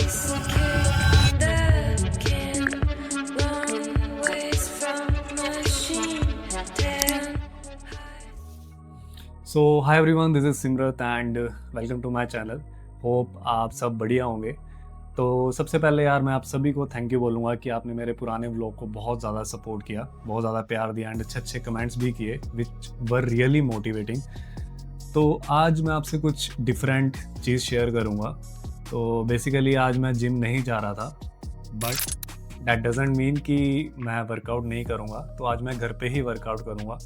So hi everyone, this is Simrat and welcome to my channel. Hope आप सब बढ़िया होंगे। तो सबसे पहले यार मैं आप सभी को थैंक यू बोलूँगा कि आपने मेरे पुराने व्लॉग को बहुत ज़्यादा सपोर्ट किया, बहुत ज़्यादा प्यार दिया एंड अच्छे अच्छे कमेंट्स भी किए विच वर रियली मोटिवेटिंग। तो आज मैं आपसे कुछ डिफरेंट चीज़ शेयर करूँगा। तो बेसिकली आज मैं जिम नहीं जा रहा था, बट दैट डजेंट मीन कि मैं वर्कआउट नहीं करूँगा। तो आज मैं घर पे ही वर्कआउट करूँगा,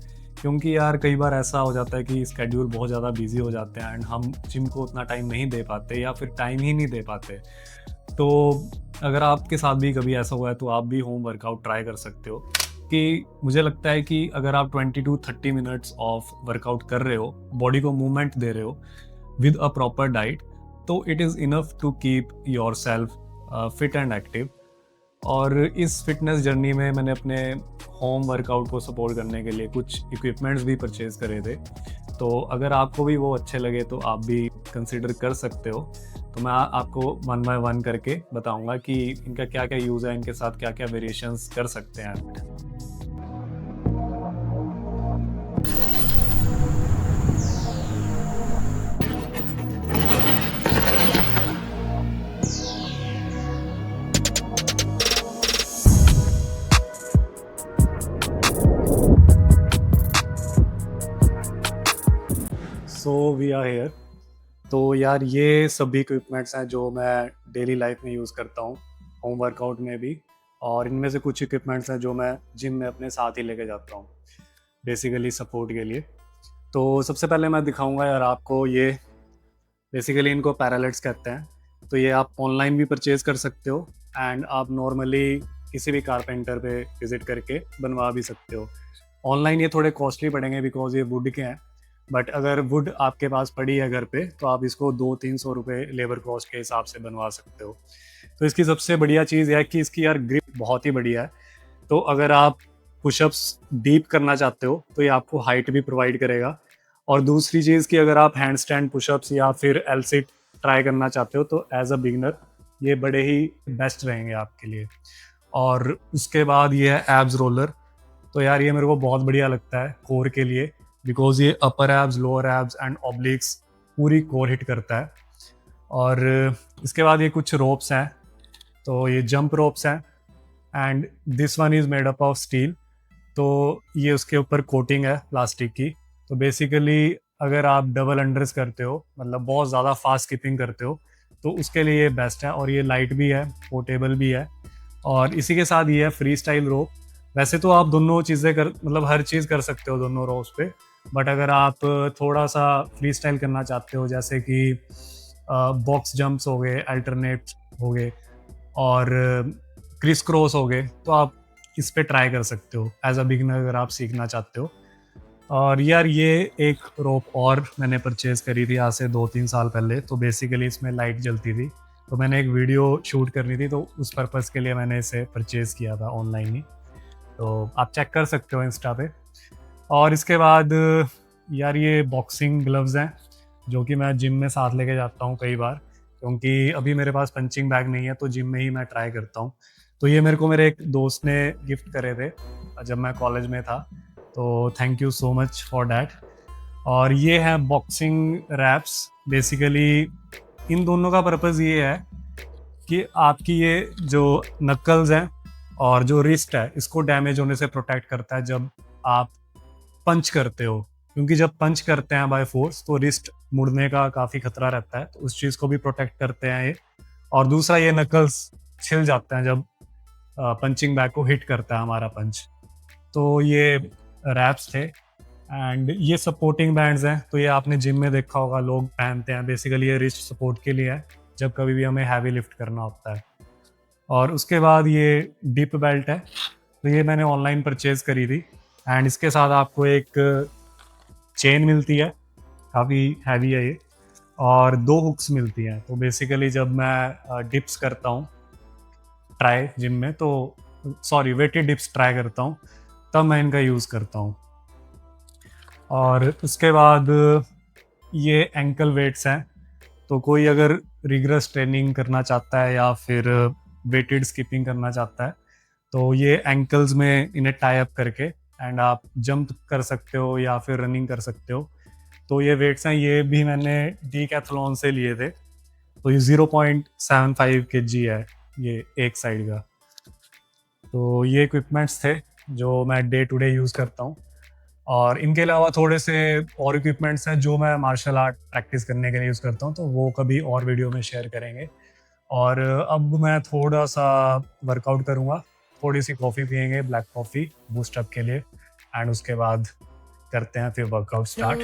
क्योंकि यार कई बार ऐसा हो जाता है कि स्केड्यूल बहुत ज़्यादा बिजी हो जाते हैं एंड हम जिम को उतना टाइम नहीं दे पाते या फिर टाइम ही नहीं दे पाते। तो अगर आपके साथ भी कभी ऐसा हुआ है तो आप भी होम वर्कआउट ट्राई कर सकते हो। कि मुझे लगता है कि अगर आप 20 to 30 मिनट्स ऑफ वर्कआउट कर रहे हो, बॉडी को मूवमेंट दे रहे हो विद अ प्रॉपर डाइट, तो it is enough to keep yourself fit and active. और इस फिटनेस जर्नी में मैंने अपने होम वर्कआउट को सपोर्ट करने के लिए कुछ इक्विपमेंट्स भी परचेज़ करे थे। तो अगर आपको भी वो अच्छे लगे तो आप भी कंसिडर कर सकते हो। तो मैं आपको वन बाय वन करके बताऊंगा कि इनका क्या क्या यूज़ है, इनके साथ क्या क्या वेरिएशंस कर सकते हैं आप। So we are here. तो यार ये सभी इक्विपमेंट्स हैं जो मैं डेली लाइफ में यूज़ करता हूँ, होम वर्कआउट में भी। और इनमें से कुछ इक्विपमेंट्स हैं जो मैं जिम में अपने साथ ही लेके जाता हूँ बेसिकली सपोर्ट के लिए। तो सबसे पहले मैं दिखाऊंगा यार आपको, ये बेसिकली इनको पैरालेट्स कहते हैं। तो ये आप ऑनलाइन भी परचेज़ कर सकते हो एंड आप नॉर्मली किसी भी कारपेंटर पे विज़िट करके बनवा भी सकते हो। ऑनलाइन ये थोड़े कॉस्टली पड़ेंगे बिकॉज ये वुड के हैं, बट अगर वुड आपके पास पड़ी है घर पे तो आप इसको 200-300 रुपये लेबर कॉस्ट के हिसाब से बनवा सकते हो। तो इसकी सबसे बढ़िया चीज़ है कि इसकी यार ग्रिप बहुत ही बढ़िया है। तो अगर आप पुशअप्स डीप करना चाहते हो तो ये आपको हाइट भी प्रोवाइड करेगा। और दूसरी चीज़ कि अगर आप हैंड स्टैंड पुशअप्स या फिर एल सिट ट्राई करना चाहते हो तो एज अ बिगनर ये बड़े ही बेस्ट रहेंगे आपके लिए। और उसके बाद ये है एब्स रोलर। तो यार ये मेरे को बहुत बढ़िया लगता है कोर के लिए, बिकॉज ये अपर एब्स, लोअर एब्स एंड ऑब्लिक्स पूरी कोर हिट करता है। और इसके बाद ये कुछ रोप्स हैं, तो ये जंप रोप्स हैं and this one is made up of steel. तो ये उसके ऊपर कोटिंग है प्लास्टिक की। तो बेसिकली अगर आप डबल अंडर्स करते हो, मतलब बहुत ज़्यादा फास्ट स्किपिंग करते हो, तो उसके लिए ये बेस्ट है। और ये लाइट भी है, पोर्टेबल भी है। और इसी के साथ ये है फ्री स्टाइल रोप। वैसे तो आप दोनों चीज़ें कर मतलब हर चीज़ कर सकते हो दोनों रोप्स पे, बट अगर आप थोड़ा सा फ्री स्टाइल करना चाहते हो, जैसे कि बॉक्स जंप्स हो गए, अल्टरनेट हो गए और क्रिस क्रॉस हो गए, तो आप इस पे ट्राई कर सकते हो एज अ बिगिनर अगर आप सीखना चाहते हो। और यार ये एक रोप और मैंने परचेज़ करी थी आज से 2-3 साल पहले। तो बेसिकली इसमें लाइट जलती थी, तो मैंने एक वीडियो शूट करनी थी, तो उस पर्पज़ के लिए मैंने इसे परचेज़ किया था ऑनलाइन ही। तो आप चेक कर सकते हो इंस्टा पे। और इसके बाद यार ये बॉक्सिंग ग्लव्स हैं जो कि मैं जिम में साथ लेके जाता हूँ कई बार, क्योंकि अभी मेरे पास पंचिंग बैग नहीं है तो जिम में ही मैं ट्राई करता हूँ। तो ये मेरे को मेरे एक दोस्त ने गिफ्ट करे थे जब मैं कॉलेज में था, तो thank you so much for that. और ये है बॉक्सिंग रैप्स। बेसिकली इन दोनों का पर्पज़ ये है कि आपकी ये जो नक्कल्स हैं और जो रिस्ट है इसको डैमेज होने से प्रोटेक्ट करता है जब आप पंच करते हो, क्योंकि जब पंच करते हैं बाय फोर्स तो रिस्ट मुड़ने का काफ़ी खतरा रहता है, तो उस चीज़ को भी प्रोटेक्ट करते हैं ये। और दूसरा ये नकल्स छिल जाते हैं जब पंचिंग बैग को हिट करता है हमारा पंच। तो ये रैप्स थे एंड ये सपोर्टिंग बैंड्स हैं। तो ये आपने जिम में देखा होगा लोग पहनते हैं, बेसिकली ये रिस्ट सपोर्ट के लिए है जब कभी भी हमें हैवी लिफ्ट करना होता है। और उसके बाद ये डिप बेल्ट है, तो ये मैंने ऑनलाइन परचेज़ करी थी एंड इसके साथ आपको एक चेन मिलती है, काफ़ी हैवी है ये, और 2 हुक्स मिलती हैं। तो बेसिकली जब मैं डिप्स करता हूँ ट्राई जिम में, तो सॉरी वेटेड डिप्स ट्राई करता हूँ तब मैं इनका यूज़ करता हूँ। और उसके बाद ये एंकल वेट्स हैं। तो कोई अगर रिग्रेस ट्रेनिंग करना चाहता है या फिर वेटेड स्किपिंग करना चाहता है तो ये एंकल्स में इन्हें टाई अप करके एंड आप जंप कर सकते हो या फिर रनिंग कर सकते हो। तो ये वेट्स हैं, ये भी मैंने डीकैथलॉन से लिए थे। तो ये 0.75 kg है ये एक साइड का। तो ये इक्विपमेंट्स थे जो मैं डे टू डे यूज़ करता हूँ। और इनके अलावा थोड़े से और इक्विपमेंट्स हैं जो मैं मार्शल आर्ट प्रैक्टिस करने के लिए यूज़ करता हूँ, तो वो कभी और वीडियो में शेयर करेंगे। और अब मैं थोड़ा सा वर्कआउट करूँगा, थोड़ी सी कॉफ़ी पियेंगे, ब्लैक कॉफ़ी बूस्ट अप के लिए, एंड उसके बाद करते हैं फिर workout start.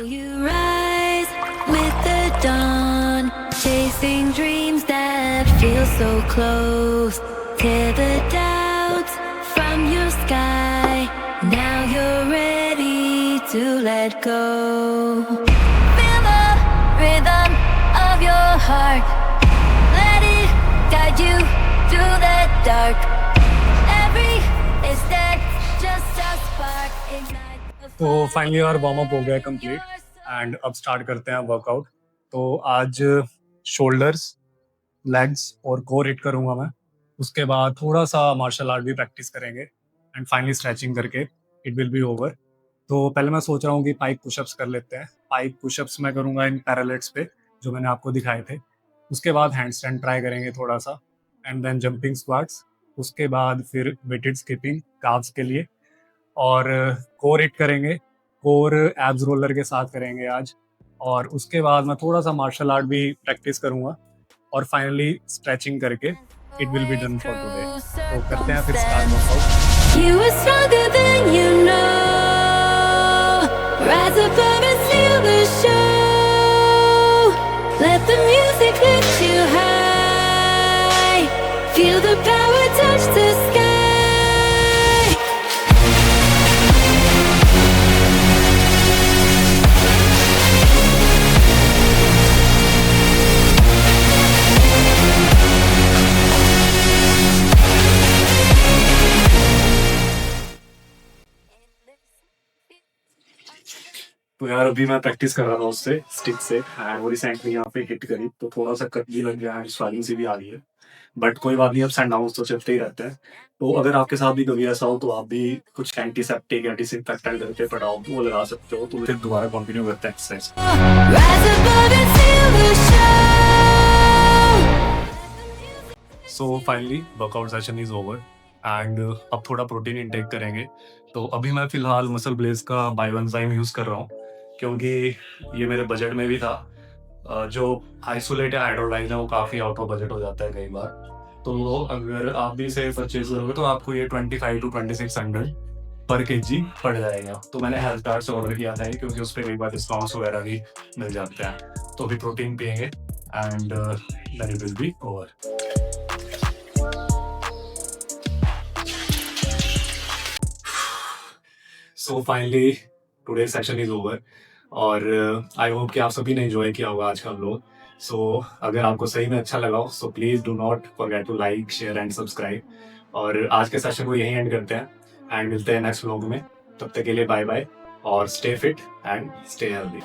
Chasing dreams that feel so close, tear the doubts from your sky. Now you're ready to let go. Feel the rhythm of your heart. Let it guide you through the dark. Every step just a spark. Ignite. तो finally और warm up हो गया complete and अब start करते हैं workout. तो आज shoulders, legs और कोर हिट करूंगा मैं। उसके बाद थोड़ा सा मार्शल आर्ट भी प्रैक्टिस करेंगे एंड फाइनली स्ट्रेचिंग करके इट विल बी ओवर। तो पहले मैं सोच रहा हूँ कि पाइप पुशअप्स कर लेते हैं। पाइप पुशअप्स मैं करूँगा इन पैरेलेट्स पे जो मैंने आपको दिखाए थे। उसके बाद हैंड स्टैंड ट्राई करेंगे थोड़ा सा एंड देन जंपिंग स्क्वाट्स। उसके बाद फिर वेटेड स्किपिंग काफ्स के लिए और कोर हिट करेंगे। कोर एब्स रोलर के साथ करेंगे आज। और उसके बाद मैं थोड़ा सा मार्शल आर्ट भी प्रैक्टिस करूँगा और फाइनली स्ट्रेचिंग करके it will be done for today. तो करते हैं फिर start workout. You are stronger than you know. Rise above and steal the show. Let the music lift you high. Feel the power touch the sky. तो यार अभी मैं practice कर रहा था उससे स्टिक से एंड वो रिसेंटली यहाँ पे हिट करी तो थोड़ा सा कट भी लग गया है, स्वालिंग सी भी आ रही है, बट कोई बात नहीं, अप्स एंड डाउन्स तो चलते ही रहते हैं। तो अगर आपके साथ भी कभी ऐसा हो तो आप भी कुछ एंटीसेप्टिक या डिसइंफेक्टेंट करके पटाओ तो वो लगा सकते हो। तो फिर दोबारा कंटिन्यू करते हैं exercise. So finally workout session is over and अब थोड़ा प्रोटीन इंटेक करेंगे। तो अभी मैं फिलहाल मसल ब्लेज का बायोएंजाइम यूज़ कर रहा हूँ क्योंकि ये मेरे बजट में भी था। जो आइसोलेट या हाइड्रोलाइज है वो काफ़ी आउट ऑफ बजट हो जाता है कई बार। तो अगर आप भी इसे परचेज करोगे तो आपको ये 25 to 2600 पर केजी पड़ जाएगा। तो मैंने हेल्थ कार्ड से ऑर्डर किया था क्योंकि उस पर कई बार डिस्काउंट्स वगैरह भी मिल जाते हैं। तो अभी प्रोटीन पियेंगे and then it will be over. So finally today session is over और आई होप कि आप सभी ने एंजॉय किया होगा आज का व्लॉग। सो अगर आपको सही में अच्छा लगा हो so please do not forget to like, share and subscribe. और आज के सेशन को यहीं एंड करते हैं एंड मिलते हैं नेक्स्ट व्लॉग में। तब तक के लिए बाय बाय और stay fit and stay healthy.